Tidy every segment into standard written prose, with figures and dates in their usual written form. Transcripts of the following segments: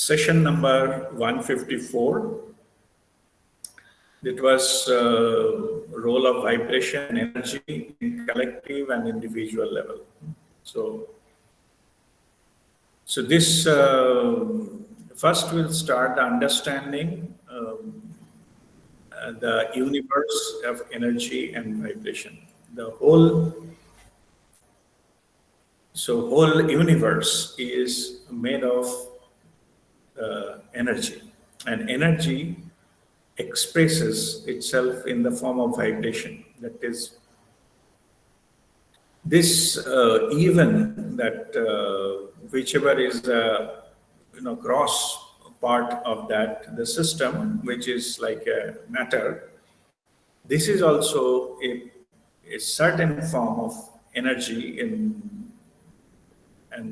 session number 154. It was role of vibration and energy in collective and individual level. So this first we'll start understanding the universe of energy and vibration. The whole universe is made of energy, and energy expresses itself in the form of vibration. That is, this even that whichever is the gross part of that the system, which is like a matter, this is also a certain form of energy and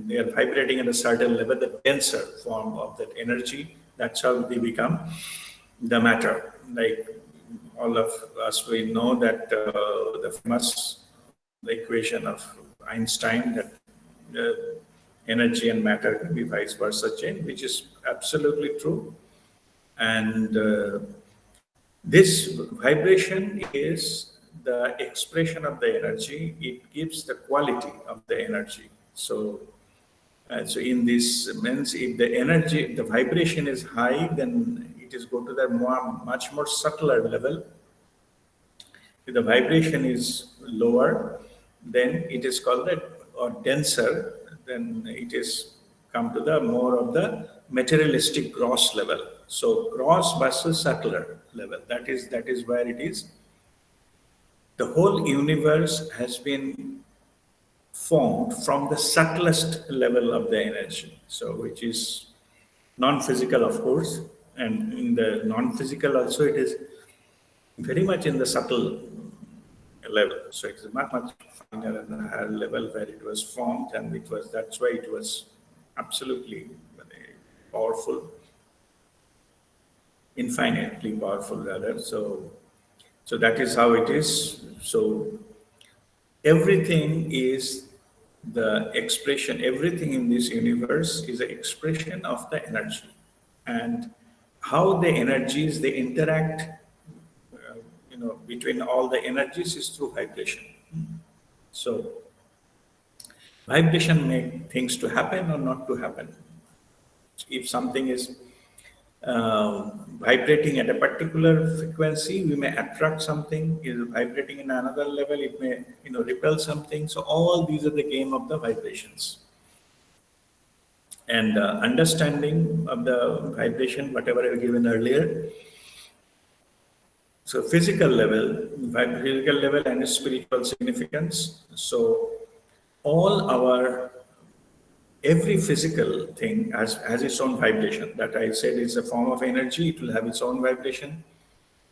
they are vibrating at a certain level, the denser form of that energy. That's how they become the matter. Like all of us, we know that the famous equation of Einstein, that energy and matter can be vice versa chain, which is absolutely true. And this vibration is the expression of the energy. It gives the quality of the energy. So in this means, if the energy, the vibration is high, then it is go to the much more subtler level. If the vibration is lower, then it is called or denser, then it is come to the more of the materialistic gross level. So gross versus subtler level. That is where it is. The whole universe has been formed from the subtlest level of the energy, so which is non-physical, of course, and in the non-physical also it is very much in the subtle level. So it's much finer and higher level where it was formed, and that's why it was absolutely powerful, infinitely powerful rather. So that is how it is. So everything is the expression, everything in this universe is an expression of the energy. And how the energies, they interact, between all the energies is through vibration. So vibration make things to happen or not to happen. If something is vibrating at a particular frequency, we may attract something. Is vibrating in another level, it may repel something. So all these are the game of the vibrations. And understanding of the vibration, whatever I given earlier. So physical level and spiritual significance. So every physical thing has its own vibration. That I said is a form of energy. It will have its own vibration.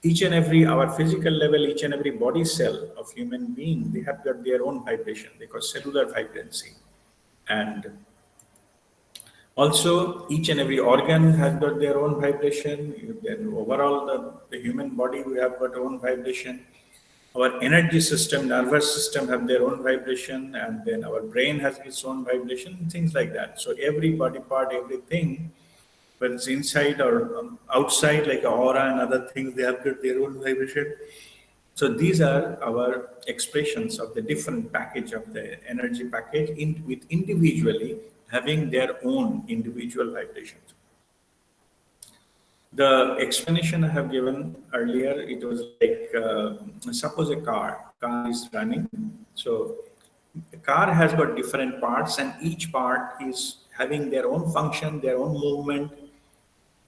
Each and every, our physical level, each and every body cell of human being, they have got their own vibration. They call cellular vibrancy. And also each and every organ has got their own vibration. Then overall the human body, we have got own vibration. Our energy system, nervous system have their own vibration, and then our brain has its own vibration, things like that. So every body part, everything, whether it's inside or outside, like aura and other things, they have got their own vibration. So these are our expressions of the different package of the energy package, with individually having their own individual vibrations. The explanation I have given earlier, it was like, suppose a car is running. So a car has got different parts, and each part is having their own function, their own movement.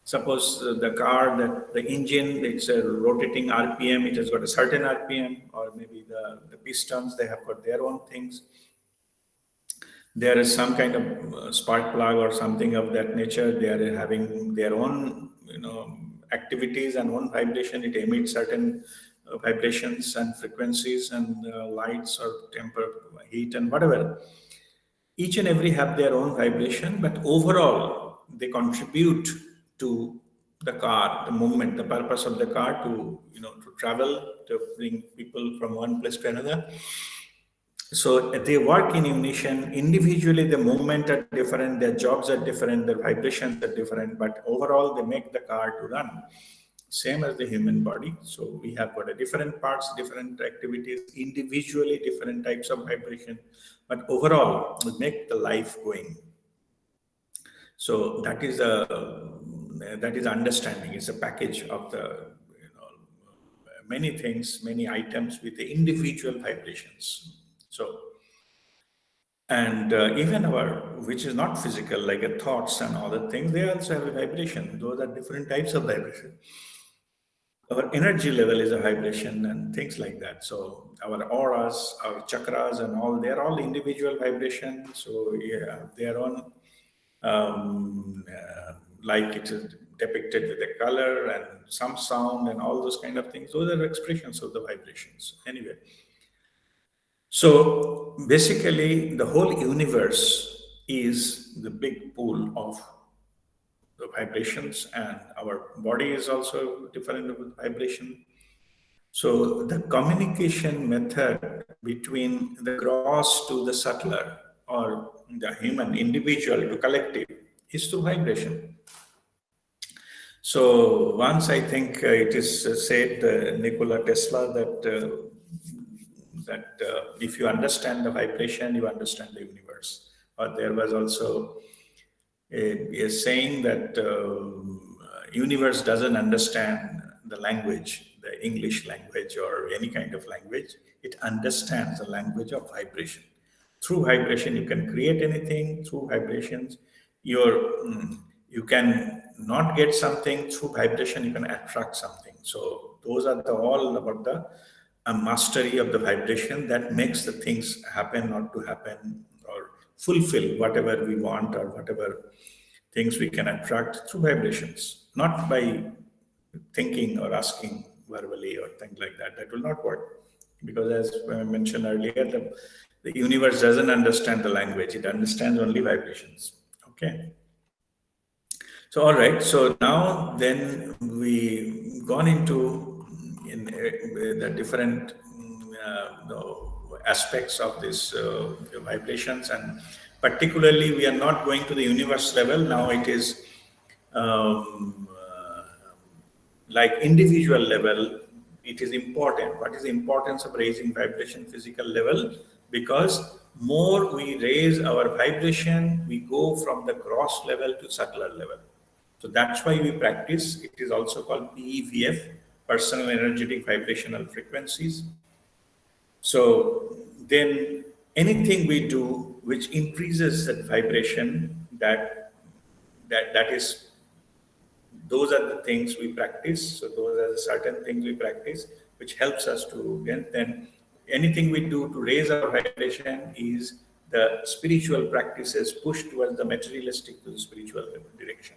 Suppose the car, that the engine, it's a rotating RPM, it has got a certain RPM, or maybe the pistons, they have got their own things. There is some kind of spark plug or something of that nature. They are having their own, activities and own vibration. It emits certain vibrations and frequencies and lights or heat and whatever. Each and every have their own vibration, but overall they contribute to the car, the movement, the purpose of the car to travel, to bring people from one place to another. So they work in unison. Individually, the movement are different, their jobs are different, their vibrations are different, but overall, they make the car to run. Same as the human body. So we have got a different parts, different activities, individually different types of vibration, but overall, we make the life going. So that is understanding. It's a package of the many things, many items with the individual vibrations. So and even our, which is not physical, like a thoughts and other things, they also have a vibration. Those are different types of vibration. Our energy level is a vibration and things like that. So our auras, our chakras, and all, they're all individual vibrations. So yeah, their own like it is depicted with a color and some sound and all those kind of things. Those are expressions of the vibrations. Anyway, so basically, the whole universe is the big pool of the vibrations, and our body is also different with vibration. So the communication method between the gross to the subtler, or the human individual to collective, is through vibration. So once I think it is said, Nikola Tesla, that if you understand the vibration, you understand the universe. Or there was also a saying that universe doesn't understand the language, the English language or any kind of language. It understands the language of vibration. Through vibration, you can create anything. Through vibrations, you can not get something. Through vibration, you can attract something. So those are all about the a mastery of the vibration that makes the things happen, not to happen, or fulfill whatever we want or whatever things we can attract through vibrations, not by thinking or asking verbally or things like that. That will not work because, as I mentioned earlier, the universe doesn't understand the language; it understands only vibrations. Okay. So, all right. So now, then we gone into in the different aspects of this vibrations, and particularly, we are not going to the universe level. Now it is like individual level. It is important. What is the importance of raising vibration physical level? Because more we raise our vibration, we go from the gross level to subtler level. So that's why we practice. It is also called PEVF, personal energetic vibrational frequencies. So then anything we do which increases that vibration, that is, those are the things we practice. So those are the certain things we practice which helps us to get. Then anything we do to raise our vibration is the spiritual practices push towards the materialistic to the spiritual direction.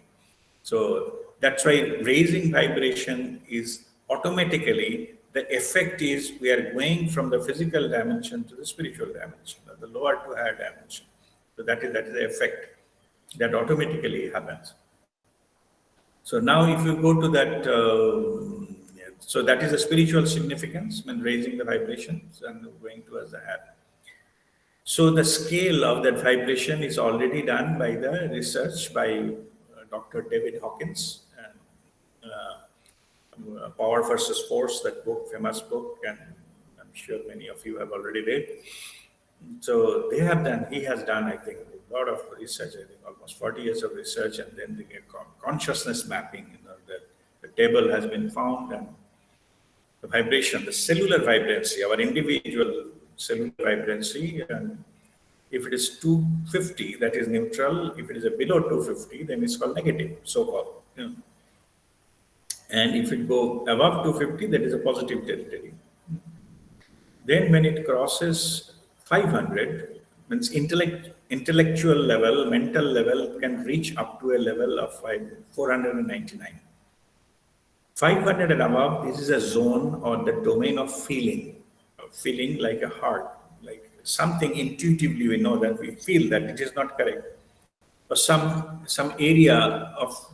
So that's why raising vibration is automatically, the effect is we are going from the physical dimension to the spiritual dimension, or the lower to higher dimension. So that is the effect that automatically happens. So now if you go to that, so that is the spiritual significance when raising the vibrations and going towards the higher. So the scale of that vibration is already done by the research by Dr. David Hawkins, and Power versus Force, that book, famous book, and I'm sure many of you have already read. So he has done, I think, a lot of research, I think almost 40 years of research, and then the consciousness mapping, that the table has been found, and the vibration, the cellular vibrancy, our individual cellular vibrancy, and if it is 250, that is neutral. If it is below 250, then it's called negative, so-called. And if it go above 250, that is a positive territory. Then when it crosses 500, means intellectual level, mental level can reach up to a level of 499. 500 and above, this is a zone or the domain of feeling like a heart, like something intuitively we know that we feel that it is not correct. Or some area of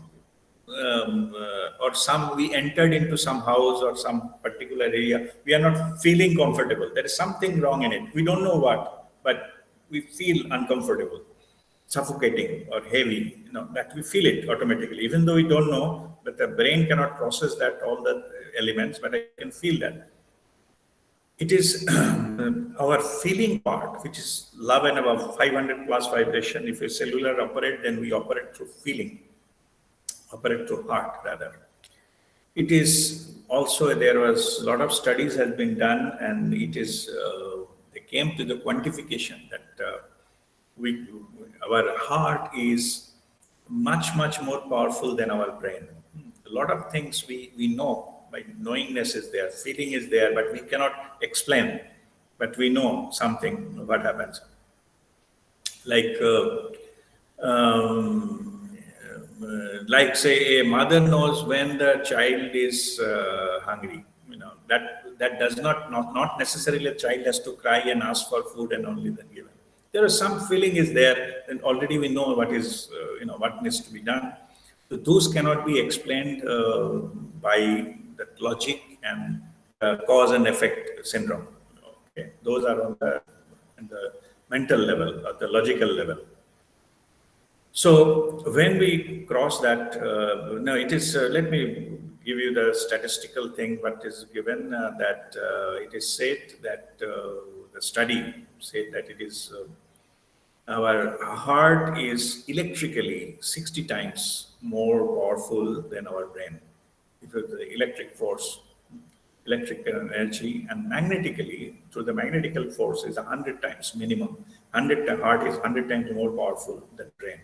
or some we entered into some house or some particular area, we are not feeling comfortable. There is something wrong in it. We don't know what, but we feel uncomfortable, suffocating or heavy. That we feel it automatically, even though we don't know. But the brain cannot process that all the elements, but I can feel that. It is our feeling part, which is love and above 500 plus vibration. If a cellular operate, then we operate through feeling, operate through heart rather. It is also, there was a lot of studies has been done, and it is they came to the quantification that we our heart is much more powerful than our brain. A lot of things we know by knowingness is there, feeling is there, but we cannot explain. But we know something what happens. Like like say a mother knows when the child is hungry. That does not necessarily a child has to cry and ask for food and only then given. There is some feeling is there, and already we know what is what needs to be done. So those cannot be explained by the logic and cause and effect syndrome. Okay, those are on the mental level or the logical level. So when we cross that, no, it is. Let me give you the statistical thing. What is given that it is said that the study said that it is our heart is electrically 60 times more powerful than our brain. It was the electric force, electrical energy, and magnetically through the magnetical force is 100 times minimum. 100 heart is 100 times more powerful than brain.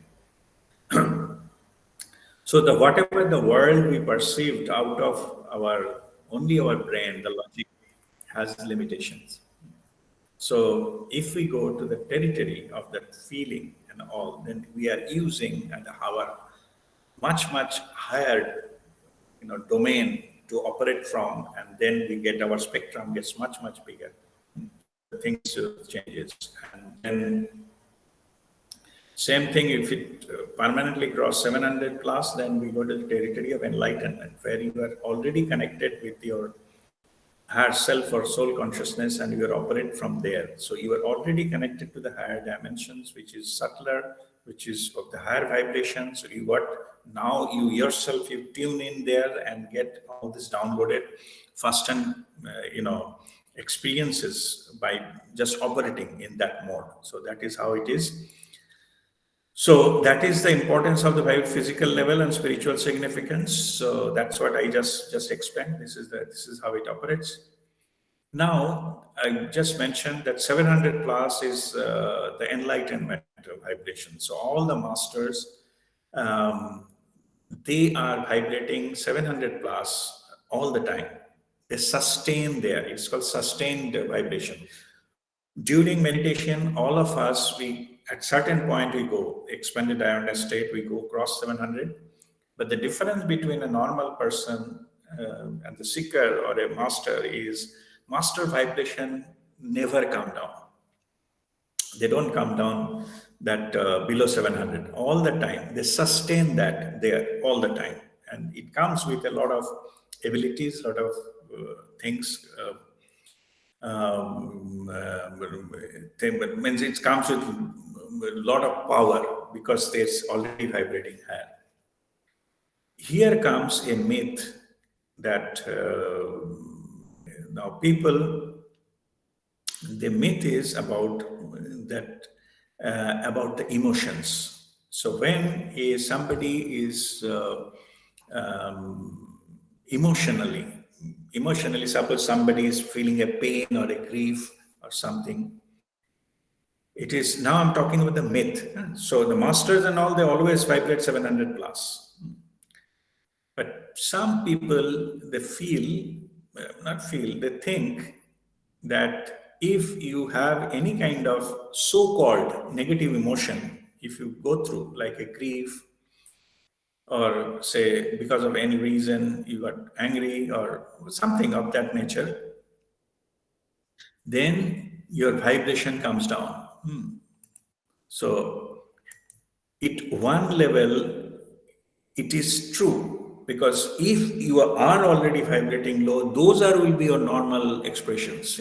So the whatever the world we perceived out of our only our brain, the logic has limitations. So if we go to the territory of that feeling and all, then we are using and our much higher domain to operate from, and then we get our spectrum gets much bigger. The things changes, and then same thing, if it permanently cross 700 plus, then we go to the territory of enlightenment, where you are already connected with your higher self or soul consciousness, and you operate from there. So you are already connected to the higher dimensions, which is subtler, which is of the higher vibrations. So now you yourself, you tune in there and get all this downloaded first and experiences by just operating in that mode. So that is how it is. So that is the importance of the physical level and spiritual significance. So that's what I just explained. This is how it operates. Now I just mentioned that 700 plus is the enlightenment vibration. So all the masters, um, they are vibrating 700 plus all the time. They sustain there. It's called sustained vibration. During meditation, all of us, we at certain point we go expanded awareness state, we go cross 700. But the difference between a normal person and the seeker or a master is master vibration never come down. They don't come down that below 700 all the time. They sustain that there all the time, and it comes with a lot of abilities, a lot of things. Means it comes with a lot of power because there's already vibrating higher. Here comes a myth that now people, the myth is about that about the emotions. So when somebody is emotionally, suppose somebody is feeling a pain or a grief or something, it is, now I'm talking about the myth. So the masters and all, they always vibrate 700 plus. But some people, they they think that if you have any kind of so-called negative emotion, if you go through like a grief, or say because of any reason you got angry or something of that nature, then your vibration comes down. So, at one level, it is true, because if you are already vibrating low, those are will be your normal expressions,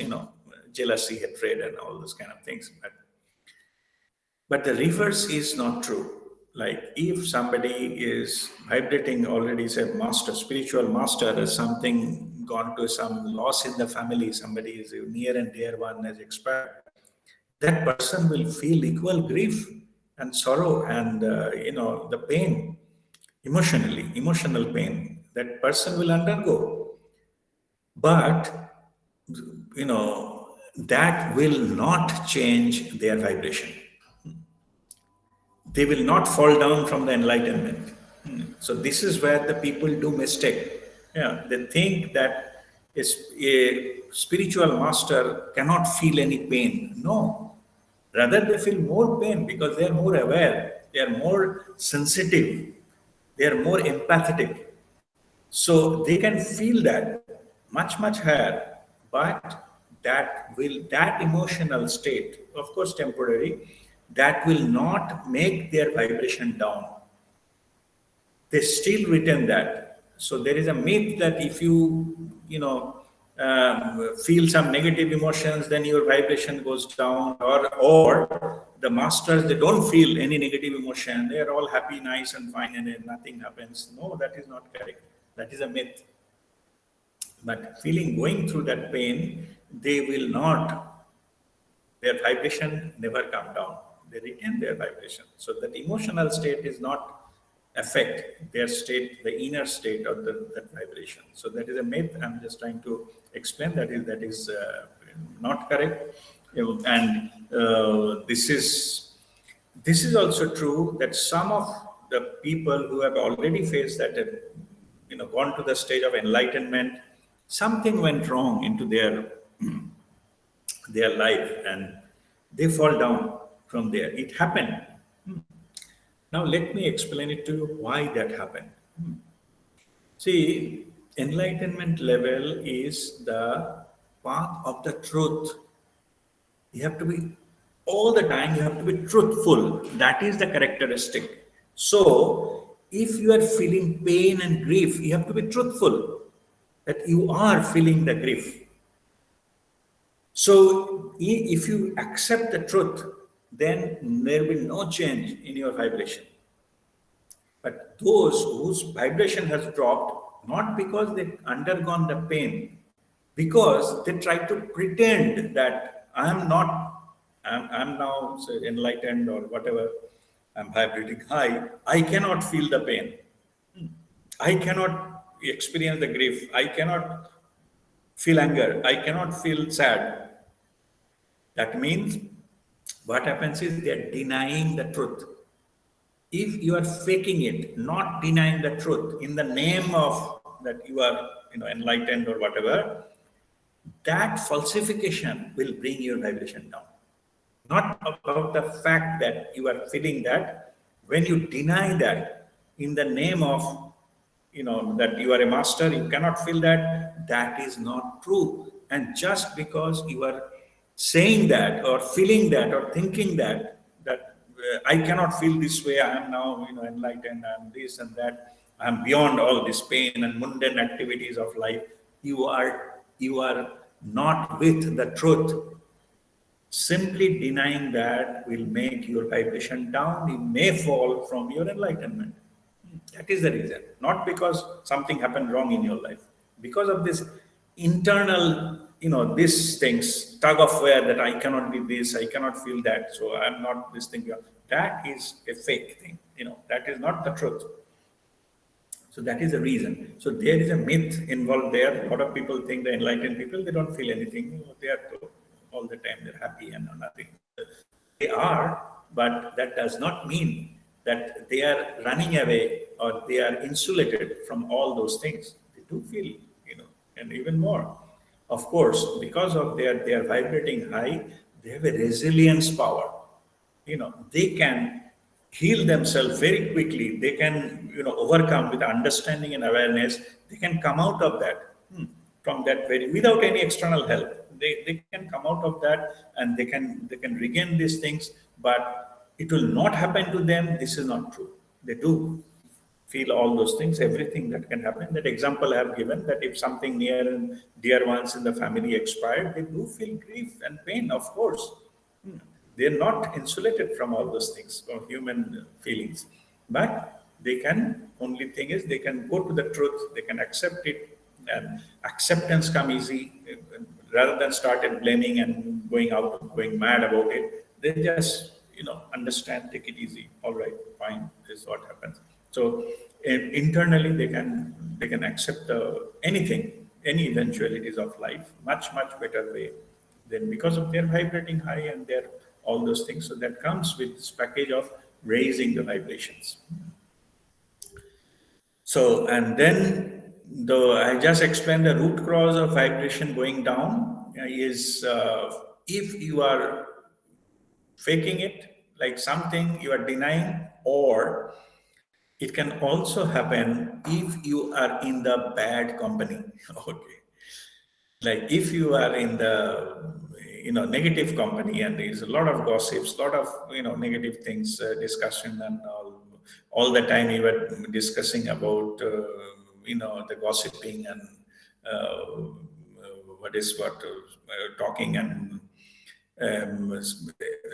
jealousy, hatred, and all those kind of things. But the reverse is not true. Like if somebody is vibrating already, say master, spiritual master, has something gone to some loss in the family, somebody is a near and dear one has expired, that person will feel equal grief and sorrow and the pain, emotional pain that person will undergo. But that will not change their vibration. They will not fall down from the enlightenment. So this is where the people do mistake. Yeah, they think that a spiritual master cannot feel any pain. No, rather they feel more pain because they are more aware, they are more sensitive, they are more empathetic. So they can feel that much higher, but that emotional state, of course temporary, that will not make their vibration down. They still retain that. So there is a myth that if feel some negative emotions, then your vibration goes down, or the masters, they don't feel any negative emotion, they are all happy, nice and fine, and then nothing happens. No, that is not correct. That is a myth. But going through that pain, they will not, their vibration never come down. They retain their vibration. So that emotional state is not affect their state, the inner state of that vibration. So that is a myth. I'm just trying to explain that is not correct. And this is also true that some of the people who have already faced that, gone to the stage of enlightenment, something went wrong into their life and they fall down from there. It happened. Now let me explain it to you why that happened. See, enlightenment level is the path of the truth. You have to be all the time, you have to be truthful. That is the characteristic. So if you are feeling pain and grief, you have to be truthful that you are feeling the grief. So if you accept the truth, then there will be no change in your vibration. But those whose vibration has dropped, not because they've undergone the pain, because they try to pretend that I'm now say, enlightened or whatever, I'm vibrating high, I cannot feel the pain. I cannot experience the grief. I cannot feel anger. I cannot feel sad. That means what happens is they are denying the truth. If you are faking it, not denying the truth in the name of that you are enlightened or whatever, that falsification will bring your vibration down. Not about the fact that you are feeling that. When you deny that in the name of that you are a master, you cannot feel that, that is not true. And just because you are saying that or feeling that or thinking that I cannot feel this way, I am now enlightened, I am this and that, I am beyond all this pain and mundane activities of life, you are not with the truth. Simply denying that will make your vibration down. You may fall from your enlightenment. That is the reason. Not because something happened wrong in your life. Because of this internal, these things, tug of war that I cannot be this, I cannot feel that, so I'm not this thing. That is a fake thing. That is not the truth. So that is the reason. So there is a myth involved there. A lot of people think the enlightened people, they don't feel anything. They are all the time, they're happy and nothing. They are, but that does not mean that they are running away or they are insulated from all those things. They do feel, and even more. Of course, because of they are vibrating high, they have a resilience power. They can heal themselves very quickly. They can, overcome with understanding and awareness. They can come out of that from that without any external help. They can come out of that and they can regain these things, but it will not happen to them. This is not true. They do. feel all those things, everything that can happen. That example I have given, that if something near and dear ones in the family expired, they do feel grief and pain, of course. They're not insulated from all those things, from human feelings. But they can, only thing is they can go to the truth, they can accept it, and acceptance come easy. Rather than started blaming and going out, going mad about it, they just, understand, take it easy. All right, fine, this is what happens. So internally they can accept anything, any eventualities of life much better way, than because of their vibrating high and their all those things. So that comes with this package of raising the vibrations. So, and then though I just explained the root cause of vibration going down is if you are faking it, like something you are denying, or it can also happen if you are in the bad company. Okay. Like if you are in the negative company and there's a lot of gossips, lot of negative things, discussion and all the time you were discussing about the gossiping and talking and um,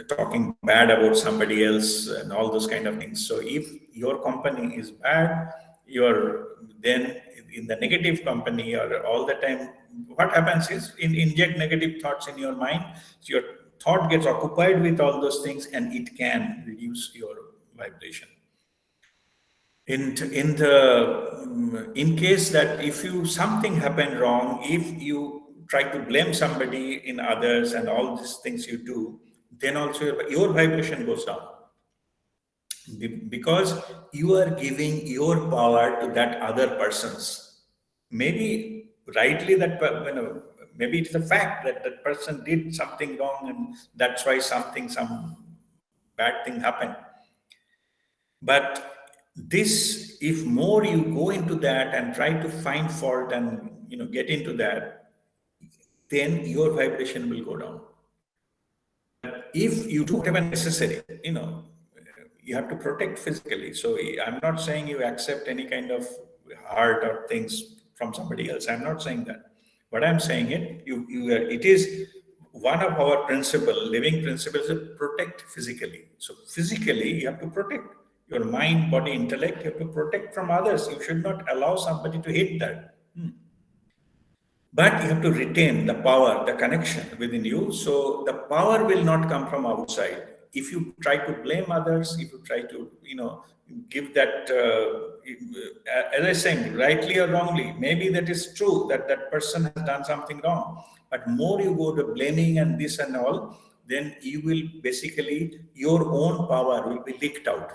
talking bad about somebody else and all those kind of things. So if your company is bad, you're then in the negative company, or all the time, what happens is inject negative thoughts in your mind. So your thought gets occupied with all those things and it can reduce your vibration. In case that if you something happened wrong, if you try to blame somebody in others and all these things you do, then also your vibration goes down. Because you are giving your power to that other person's. Maybe rightly maybe it's a fact that that person did something wrong and that's why some bad thing happened. But this, if more you go into that and try to find fault and get into that, then your vibration will go down. If you do whatever necessary, you have to protect physically. So I'm not saying you accept any kind of heart or things from somebody else. I'm not saying that. What I'm saying it is one of our living principles is protect physically. So physically, you have to protect your mind, body, intellect. You have to protect from others. You should not allow somebody to hit that. But you have to retain the power, the connection within you. So the power will not come from outside. If you try to blame others, if you try to, give that, as I saying, rightly or wrongly, maybe that is true that that person has done something wrong. But more you go to blaming and this and all, then you will basically, your own power will be leaked out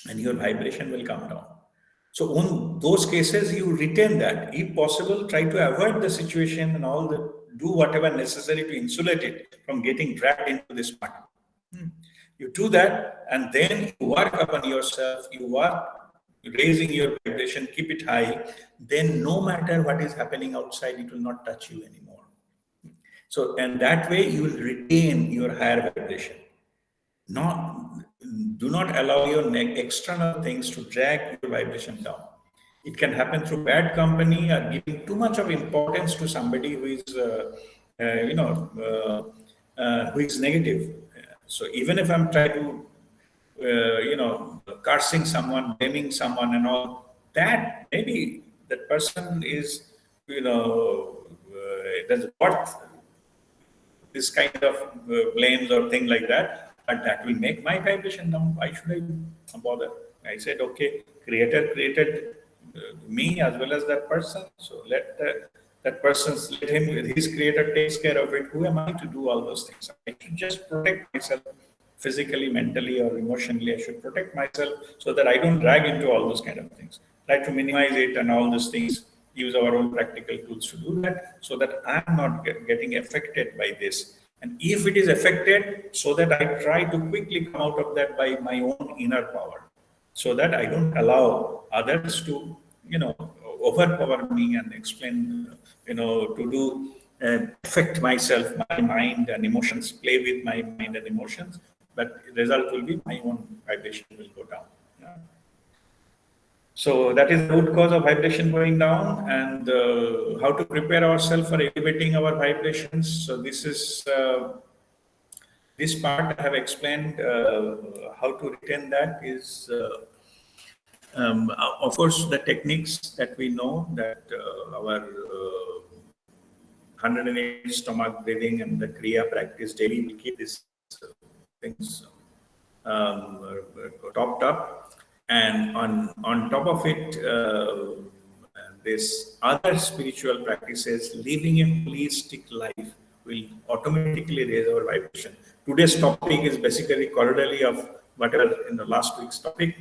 and your vibration will come down. So in those cases, you retain that. If possible, try to avoid the situation and do whatever necessary to insulate it from getting dragged into this part. You do that, and then you work upon yourself. You work raising your vibration, keep it high. Then no matter what is happening outside, it will not touch you anymore. So, and that way you will retain your higher vibration. Do not allow your external things to drag your vibration down. It can happen through bad company or giving too much of importance to somebody who is, who is negative. So even if I'm trying to, cursing someone, blaming someone, and all that, maybe that person is, that's what this kind of blames or thing like that. But that will make my vibration down. Why should I bother? I said, okay, Creator created me as well as that person. So let his Creator takes care of it. Who am I to do all those things? I should just protect myself physically, mentally, or emotionally. I should protect myself so that I don't drag into all those kind of things. Try to minimize it and all those things. Use our own practical tools to do that so that I'm not getting affected by this. And if it is affected, so that I try to quickly come out of that by my own inner power, so that I don't allow others to, overpower me and explain, to do affect myself, my mind and emotions, play with my mind and emotions. But the result will be my own vibration will go down. Yeah. So that is the root cause of vibration going down, and how to prepare ourselves for elevating our vibrations. So this part I have explained. How to retain that is, of course, the techniques that we know, that our 108 stomach breathing and the Kriya practice daily will keep these things topped up. And on top of it, this other spiritual practices, living a holistic life will automatically raise our vibration. Today's topic is basically corollary of whatever in the last week's topic.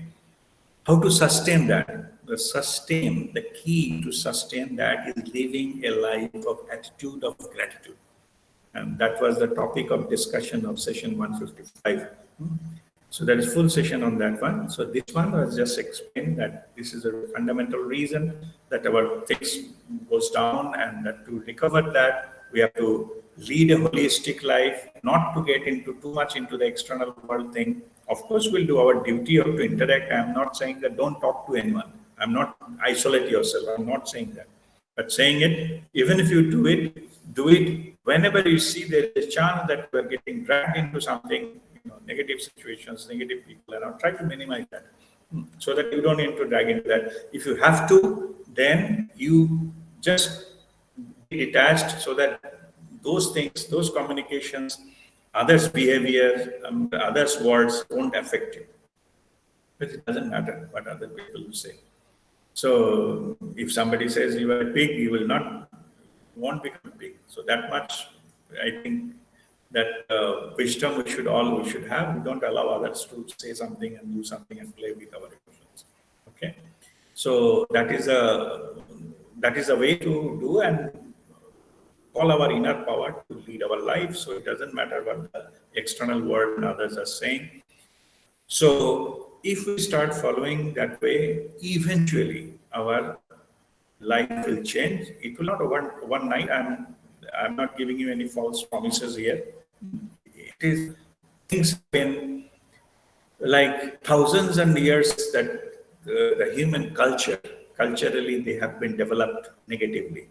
How to sustain that? The key to sustain that is living a life of attitude of gratitude. And that was the topic of discussion of session 155. So there is full session on that one. So this one was just explained that this is a fundamental reason that our things goes down, and that to recover that, we have to lead a holistic life, not to get into too much into the external world thing. Of course, we'll do our duty of to interact. I'm not saying that don't talk to anyone. I'm not isolate yourself. I'm not saying that. But saying it, even if you do it whenever you see there is a chance that you are getting dragged into something, negative situations, negative people, and I'll try to minimize that so that you don't need to drag into that. If you have to, then you just be detached so that those things, those communications, others' behavior, others' words won't affect you. But it doesn't matter what other people say. So if somebody says you are a pig, you won't become a pig. So that much, I think, that wisdom we should have. We don't allow others to say something and do something and play with our emotions. Okay, so that is a way to do and call our inner power to lead our life. So it doesn't matter what the external world and others are saying. So if we start following that way, eventually our life will change. It will not one night. I'm not giving you any false promises here. It is things have been like thousands and years that the human culturally they have been developed negatively.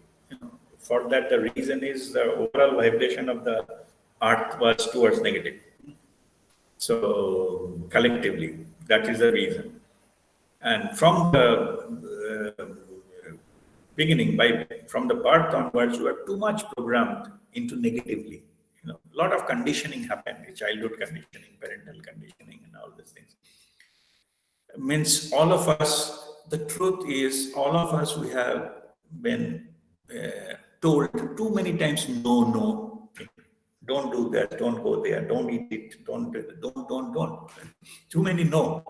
For that, the reason is the overall vibration of the earth was towards negative. So collectively, that is the reason. And from the beginning, from the birth onwards, you are too much programmed into negatively. A lot of conditioning happened, childhood conditioning, parental conditioning, and all these things. Means all of us, the truth is, all of us, we have been told too many times, no. Don't do that, don't go there, don't eat it, don't. Too many no.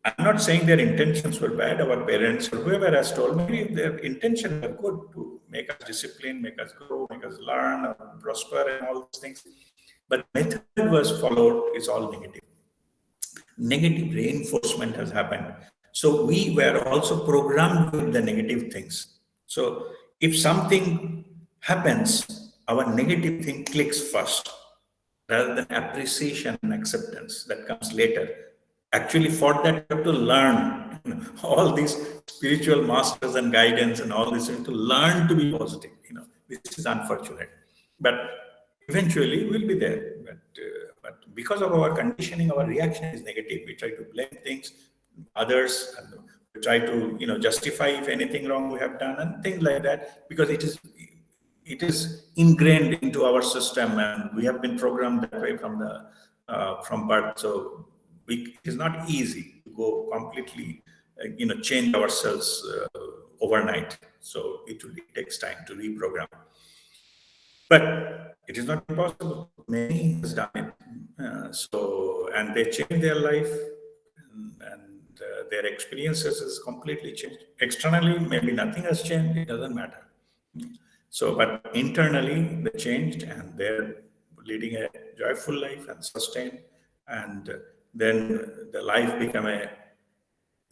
I'm not saying their intentions were bad, our parents or whoever has told me, their intentions are good to make us discipline, make us grow, make us learn, prosper, and all those things. But method was followed is all negative. Negative reinforcement has happened. So we were also programmed with the negative things. So if something happens, our negative thing clicks first rather than appreciation and acceptance that comes later. Actually, for that, you have to learn all these spiritual masters and guidance and all this, to learn to be positive. This is unfortunate. But eventually, we'll be there. But because of our conditioning, our reaction is negative. We try to blame things, others, and we try to justify if anything wrong we have done and things like that, because it is ingrained into our system, and we have been programmed that way from birth. So it is not easy to go completely, change ourselves overnight. So it takes time to reprogram. But it is not impossible. Many has done it. And they change their life, and their experiences is completely changed. Externally, maybe nothing has changed. It doesn't matter. So, but internally, they changed, and they're leading a joyful life and sustained. And then the life become a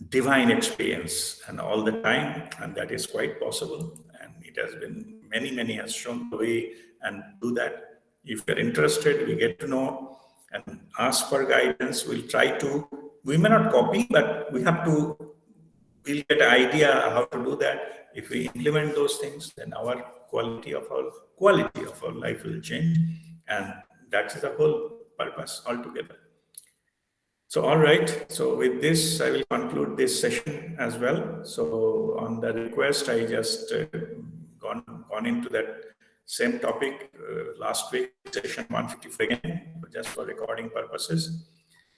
divine experience, and all the time, and that is quite possible. And it has been many has shown the way and do that. If you're interested, we get to know and ask for guidance. We'll try to we may not copy, but we'll get an idea how to do that. If we implement those things, then our quality of our life will change, and that is the whole purpose altogether. So, all right. So, with this, I will conclude this session as well. So, on the request, I just gone into that same topic last week, session 154 again, just for recording purposes.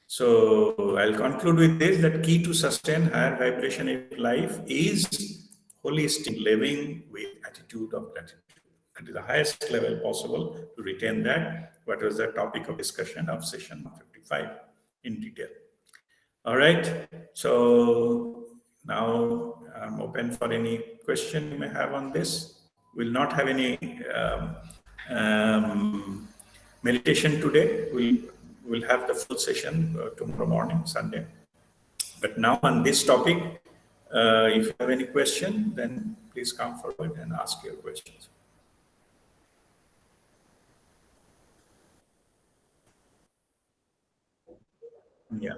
So, I'll conclude with this: that key to sustain higher vibration in life is holistic living with attitude of gratitude. At the highest level possible to retain that. What was the topic of discussion of session 155 in detail? All right. So now I'm open for any question you may have on this. We'll not have any meditation today. We'll have the full session tomorrow morning, Sunday. But now on this topic, if you have any question, then please come forward and ask your questions. Yeah.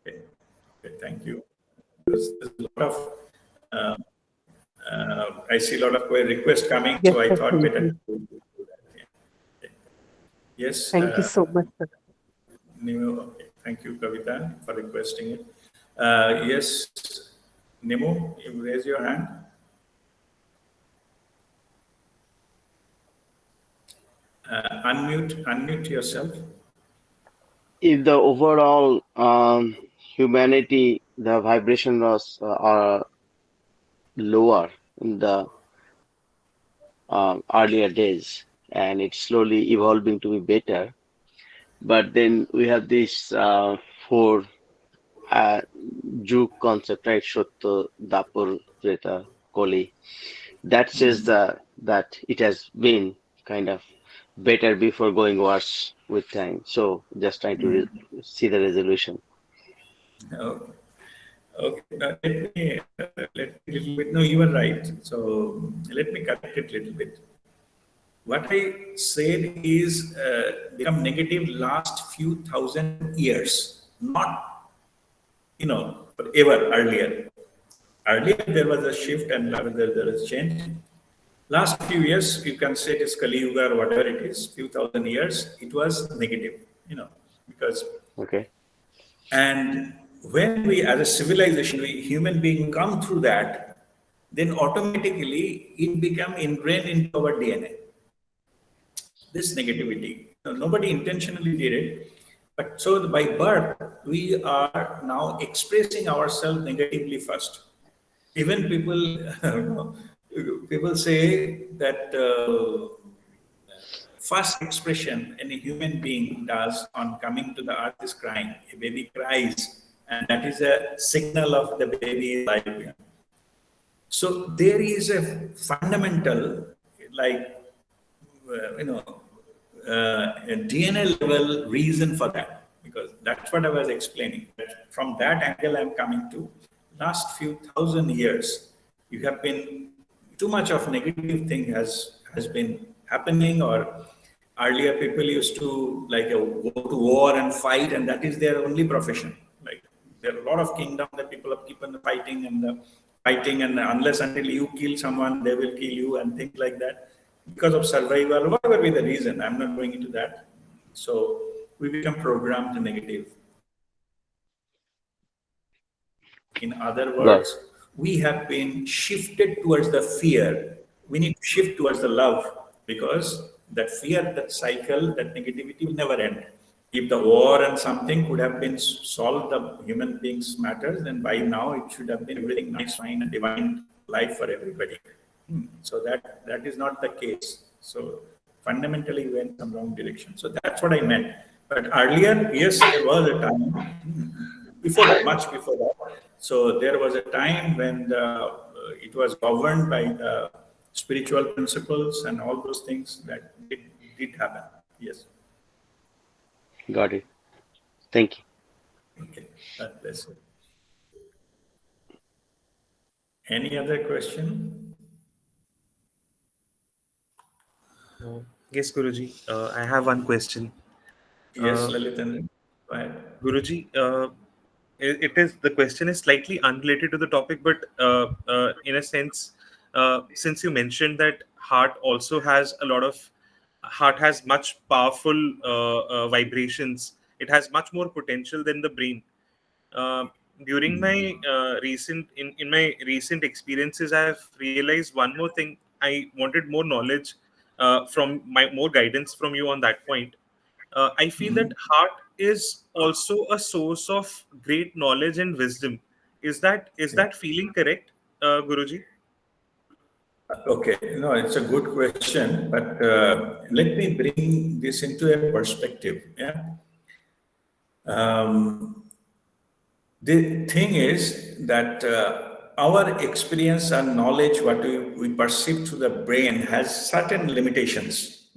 Okay. Okay. Thank you. There's a lot of I see a lot of requests coming, Yes, so I sir. thought Thank better you. to do that. Yeah. Yes, Thank you so much, sir. Nemo. Okay. Thank you, Kavita, for requesting it. Yes, Nemo, you raise your hand. Unmute yourself. If the overall humanity, the vibration was are lower in the earlier days, and it's slowly evolving to be better. But then we have this four Juke concept, right? Shotta, Dapur, Treta, Koli. That says that it has been kind of better before going worse with time. So just trying to see the resolution. Okay. Okay. Let me little bit. No, you are right. So let me correct it a little bit. What I said is become negative last few thousand years, not forever earlier. Earlier there was a shift and there is change. Last few years, you can say it is Kali Yuga or whatever it is, few thousand years, it was negative, because Okay. and when we as a civilization, we human being come through that, then automatically it become ingrained into our DNA. This negativity. Nobody intentionally did it, but so by birth, we are now expressing ourselves negatively first. Even people say that first expression any human being does on coming to the earth is crying. A baby cries, and that is a signal of the baby life. So there is a fundamental, like a DNA level reason for that, because that's what I was explaining. From that angle, I'm coming to last few thousand years, you have been too much of negative thing has been happening, or earlier people used to like go to war and fight, and that is their only profession. Like there are a lot of kingdom that people are keep on fighting and unless until you kill someone, they will kill you and things like that because of survival, whatever be the reason. I'm not going into that. So we become programmed to negative. In other Got words, we have been shifted towards the fear. We need to shift towards the love because that fear, that cycle, that negativity will never end. If the war and something could have been solved, the human beings matters, then by now it should have been everything nice, fine, and divine life for everybody. So that is not the case. So fundamentally we went some wrong direction. So that's what I meant. But earlier, yes, there was a time much before that. So there was a time when it was governed by the spiritual principles and all those things that did happen. Yes. it. Thank you. Okay. God bless you. Any other question? Yes, Guruji. I have one question. Yes, Uh, Lalitan. Go ahead. Guruji, it is the question is slightly unrelated to the topic, but in a sense, since you mentioned that heart has much powerful vibrations. It has much more potential than the brain. Uh, During my in my recent experiences, I have realized one more thing. I wanted more knowledge from my more guidance from you on that point. I feel that heart is also a source of great knowledge and wisdom. Is that feeling correct, Guruji? Okay, no, it's a good question, but let me bring this into a perspective. Yeah. Um, the thing is that our experience and knowledge, what we perceive through the brain, has certain limitations.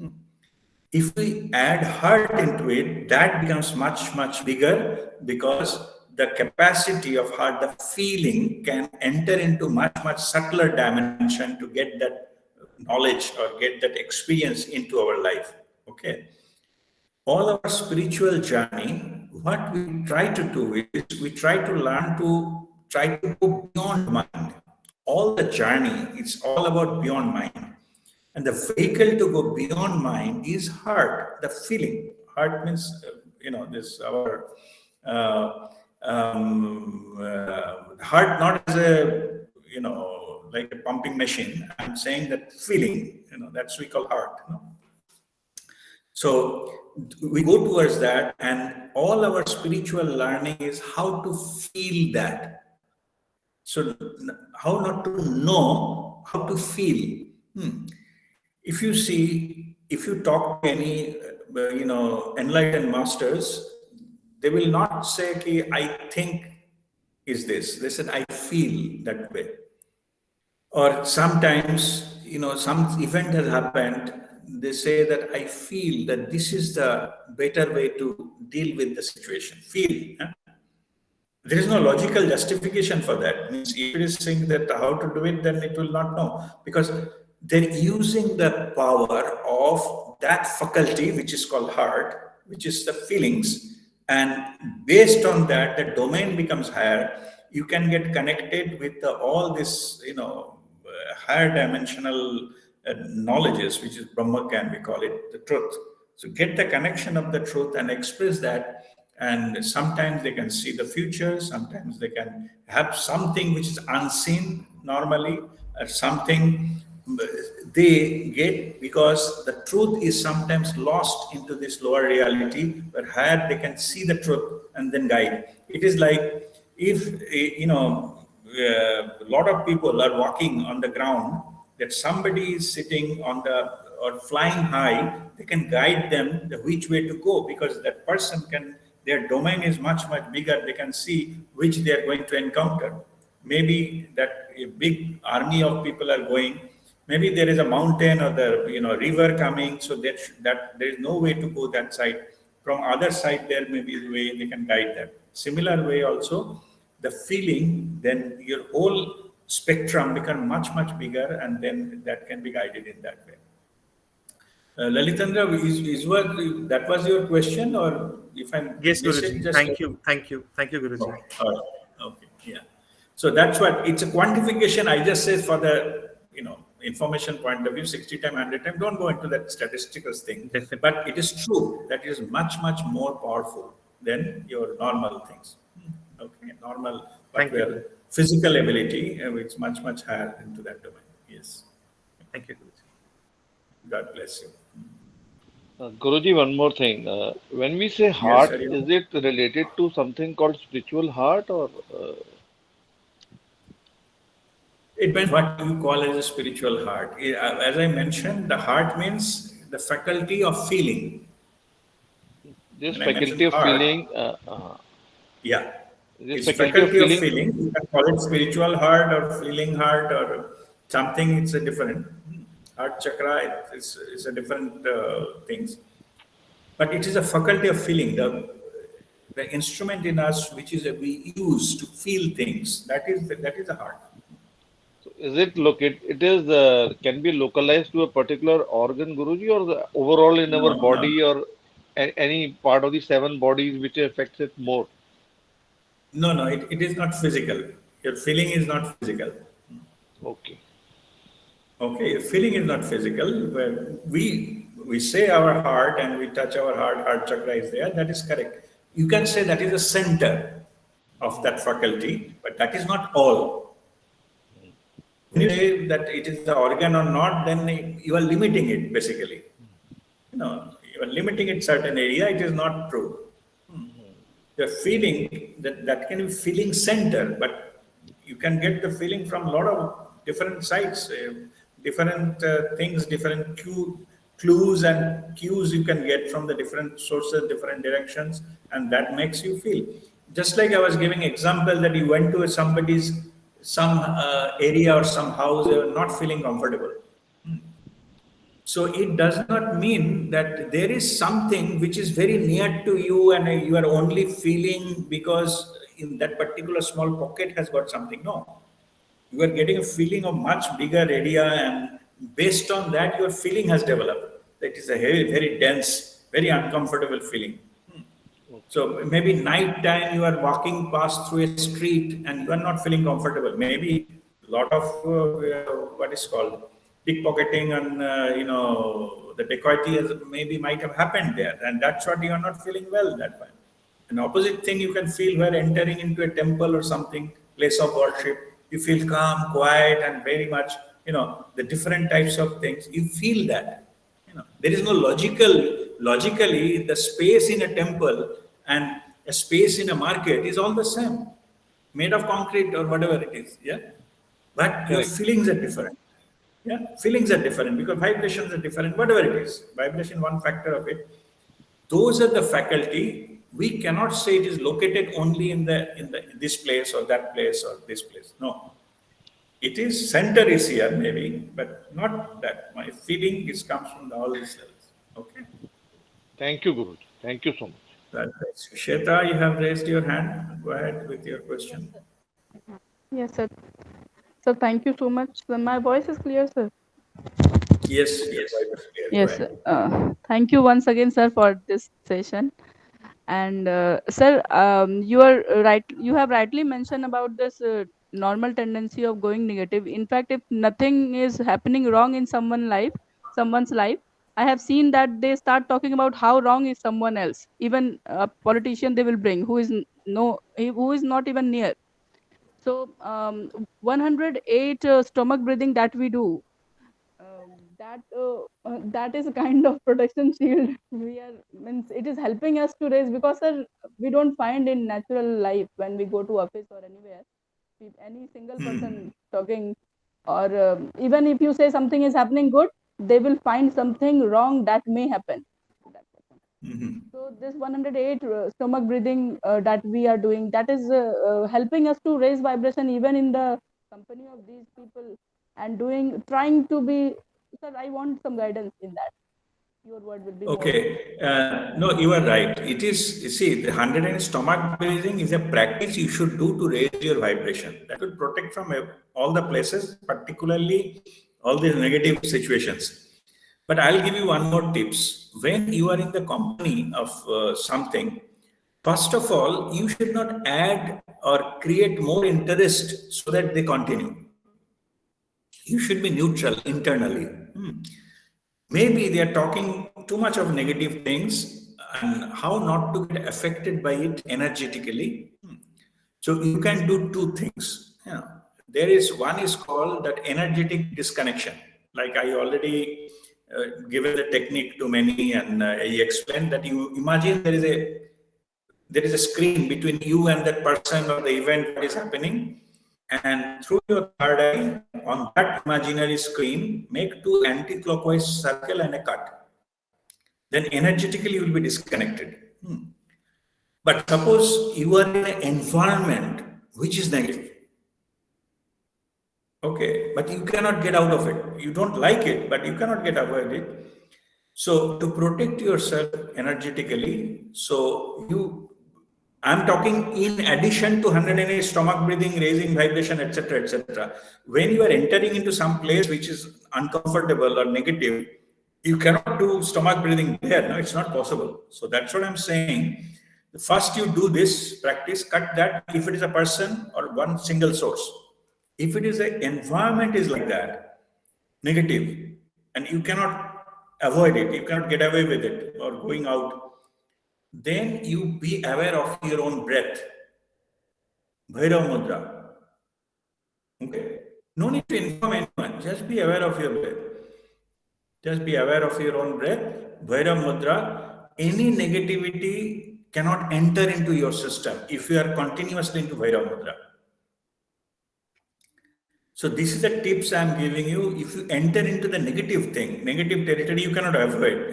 If we add heart into it, that becomes much, much bigger because the capacity of heart, the feeling can enter into much, much subtler dimension to get that knowledge or get that experience into our life. Okay. All our spiritual journey, what we try to do is we try to learn to try to go beyond mind. All the journey, it's all about beyond mind. And the vehicle to go beyond mind is heart, the feeling. Heart means, this our heart, not as a, like a pumping machine. I'm saying that feeling, that's we call heart. So we go towards that, and all our spiritual learning is how to feel that. So, how not to know, how to feel. If you see, if you talk to any, enlightened masters, they will not say, "Ki, I think is this." They said, "I feel that way." Or sometimes, some event has happened, they say that I feel that this is the better way to deal with the situation. Feel. There is no logical justification for that. Means if it is saying that how to do it, then it will not know because they're using the power of that faculty, which is called heart, which is the feelings, and based on that, the domain becomes higher. You can get connected with all this, higher dimensional knowledges, which is Brahma, can we call it the truth. So get the connection of the truth and express that, and sometimes they can see the future, sometimes they can have something which is unseen normally, or something they get, because the truth is sometimes lost into this lower reality where higher they can see the truth and then guide. It is like if a lot of people are walking on the ground, that somebody is sitting on the or flying high, they can guide them the which way to go, because that person can, their domain is much, much bigger. They can see which they are going to encounter. Maybe that a big army of people are going, maybe there is a mountain or the river coming, so that there is no way to go that side. From other side, there may be a way they can guide that. Similar way also, the feeling, then your whole spectrum become much, much bigger, and then that can be guided in that way. Lalitandra, is what that was your question, or if I Yes, miss it, Guruji. just Thank you. Thank you. Thank you, Guruji. okay. All right. Okay. Yeah. So that's what it's a quantification. I just say for the information point of view, 60 times, 100 times. Don't go into that statistical thing. Definitely. But it is true that it is much, much more powerful than your normal things. Okay. Normal, but Thank you, where Guruji. physical ability, it's much, much higher into that domain. Yes. Thank you, Guruji. God bless you. Guruji, one more thing. When we say Yes, heart, Hari Om. is it related to something called spiritual heart or It depends what you call as a spiritual heart. As I mentioned, the heart means the faculty of feeling. this When I mention faculty of heart, feeling? yeah, This it's faculty of faculty of feeling. feeling. You can call it spiritual heart or feeling heart or something. It's a different heart chakra. It's a different things. But it is a faculty of feeling. The instrument in us which is we use to feel things. That is the heart. So is it located? It is can be localized to a particular organ, Guruji, or the overall in our No, no, body, or any part of the seven bodies which affects it more? no, it is not physical. Your feeling is not physical. Okay. Okay, your feeling is not physical. Where we say our heart and we touch our heart chakra is there. That is correct. You can say that is the center of that faculty, but that is not all. When you say that it is the organ or not, then you are limiting it basically. You are limiting it certain area. It is not true. The feeling that can be feeling center, but you can get the feeling from a lot of different sides, different things, different clues and cues you can get from the different sources, different directions, and that makes you feel. Just like I was giving example that you went to somebody's some area or some house, they were not feeling comfortable. So it does not mean that there is something which is very near to you and you are only feeling because in that particular small pocket has got something. No, you are getting a feeling of much bigger area, and based on that, your feeling has developed. That is a very, very dense, very uncomfortable feeling. So maybe night time you are walking past through a street and you are not feeling comfortable. Maybe a lot of what is called pickpocketing and the dacoity maybe might have happened there, and that's what you are not feeling well that time. An opposite thing you can feel where entering into a temple or something place of worship, you feel calm, quiet, and very much the different types of things. You feel that. There is no logically the space in a temple and a space in a market is all the same, made of concrete or whatever it is. Yeah, but your Correct. feelings are different. Yeah, feelings are different because vibrations are different. Whatever it is, vibration one factor of it. Those are the faculty. We cannot say it is located only in this place or that place or this place. No, it is center is here maybe, but not that. My feeling is comes from all these levels. Okay. Thank you, Guruji. Thank you so much. That's Shweta, you have raised your hand. Go ahead with your question. Yes, sir. Sir, thank you so much. Sir, my voice is clear, sir. Yes, your voice is clear. Go Yes, sir. ahead. Thank you once again, sir, for this session. And sir, you are right. You have rightly mentioned about this normal tendency of going negative. In fact, if nothing is happening wrong in someone's life, I have seen that they start talking about how wrong is someone else. Even a politician they will bring who is not even near. So 108 stomach breathing that we do, that is a kind of protection shield. We are means it is helping us to raise, because sir, we don't find in natural life when we go to office or anywhere if any single person talking, or even if you say something is happening good, they will find something wrong that may happen to that person. So this 108 stomach breathing that we are doing, that is helping us to raise vibration even in the company of these people, and trying to be. Sir, I want some guidance in that. Your word will be more. Okay. No, you are right. It is, you see, the 100 and stomach breathing is a practice you should do to raise your vibration. That will protect from all the places, particularly all these negative situations. But I'll give you one more tips. When you are in the company of something, first of all, you should not add or create more interest so that they continue. You should be neutral internally. Maybe they are talking too much of negative things and how not to get affected by it energetically. So you can do two things. There is one is called that energetic disconnection. Like I already given the technique to many, and I explained that you imagine there is a screen between you and that person or the event that is happening, and through your third eye on that imaginary screen make two anti-clockwise circle and a cut. Then energetically you will be disconnected. But suppose you are in an environment which is negative, okay, but you cannot get out of it. You don't like it, but you cannot get out of it. So to protect yourself energetically, so you I'm talking in addition to 108 stomach breathing, raising vibration, etc., etc. When you are entering into some place which is uncomfortable or negative, you cannot do stomach breathing there. No, it's not possible. So that's what I'm saying. First, you do this practice, cut that if it is a person or one single source. If it is an environment is like that, negative, and you cannot avoid it, you cannot get away with it or going out, then you be aware of your own breath. Bhairav Mudra. Okay. No need to inform anyone. Just be aware of your breath. Just be aware of your own breath. Bhairav Mudra. Any negativity cannot enter into your system if you are continuously into Bhairav Mudra. So this is the tips I'm giving you. If you enter into the negative thing, negative territory, you cannot avoid,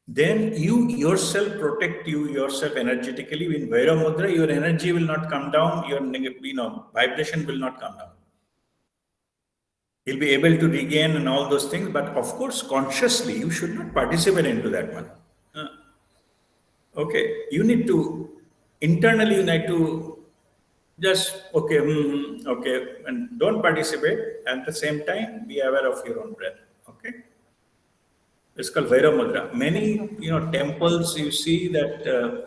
then you yourself protect you yourself energetically. In Bhairav Mudra, your energy will not come down, your vibration will not come down. You'll be able to regain and all those things, but of course, consciously, you should not participate into that one. Okay, you need to, internally, you need to just, okay, okay, and don't participate. At the same time, be aware of your own breath, okay? It's called Vaira Mudra. Many, temples, you see that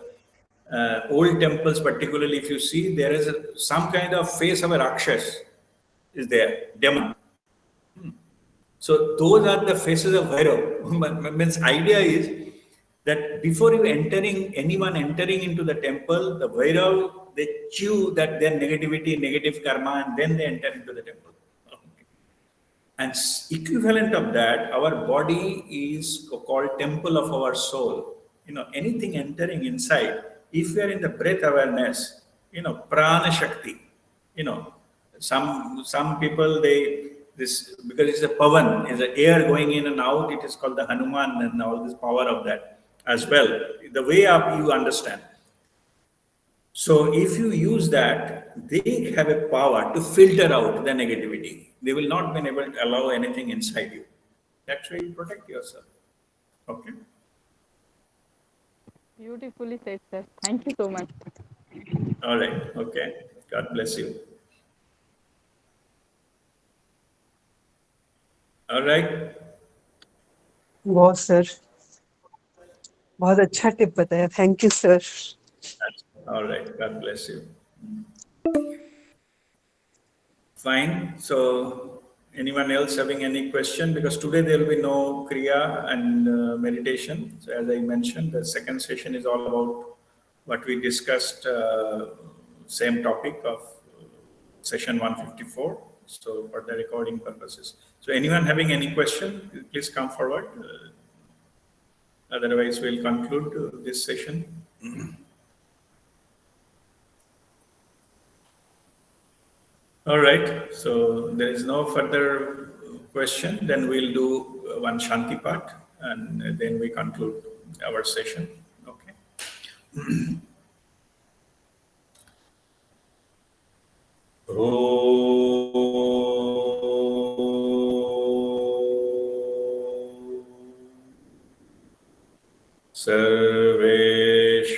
old temples, particularly if you see, there is some kind of face of a Rakshas is there, demon. So those are the faces of Vaira. Means idea is that before anyone entering into the temple, the Vairav, they chew that their negativity, negative karma, and then they enter into the temple. And equivalent of that, our body is called temple of our soul. Anything entering inside, if we are in the breath awareness, prana shakti, some people this because it's a pavan, is the air going in and out, it is called the Hanuman and all this power of that as well. The way up you understand. So if you use that, they have a power to filter out the negativity. They will not be able to allow anything inside you. That's why you protect yourself. Okay? Beautifully said, sir. Thank you so much. All right. Okay. God bless you. All right. बहुत sir बहुत अच्छा tip बताया thank you sir All right. God bless you. Fine. So, anyone else having any question? Because today there will be no Kriya and meditation. So, as I mentioned, the second session is all about what we discussed, same topic of session 154. So, for the recording purposes. So, anyone having any question, please come forward. Otherwise, we'll conclude this session. All right. So there is no further question. Then we'll do one Shanti part and then we conclude our session. Okay.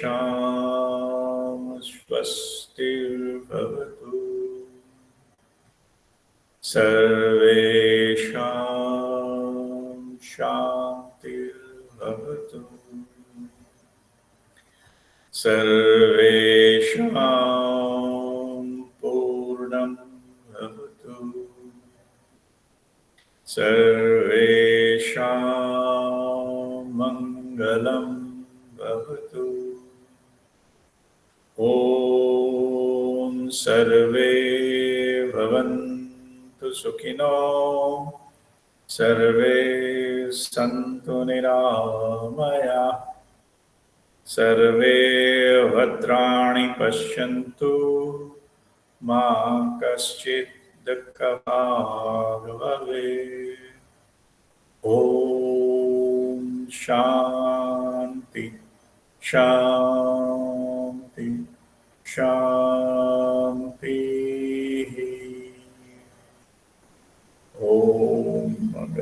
Sarvesham swastir bhavatu. Sarvesham shantir bhavatu. Sarvesham purnam bhavatu. Sarvesham mangalam bhavatu. Om sarve bhavantu sukhino sarve santu niramaya sarve bhadrani pashyantu ma kaschit dukkhabhag bhavet. Om Shanti Shanti Shanti. Om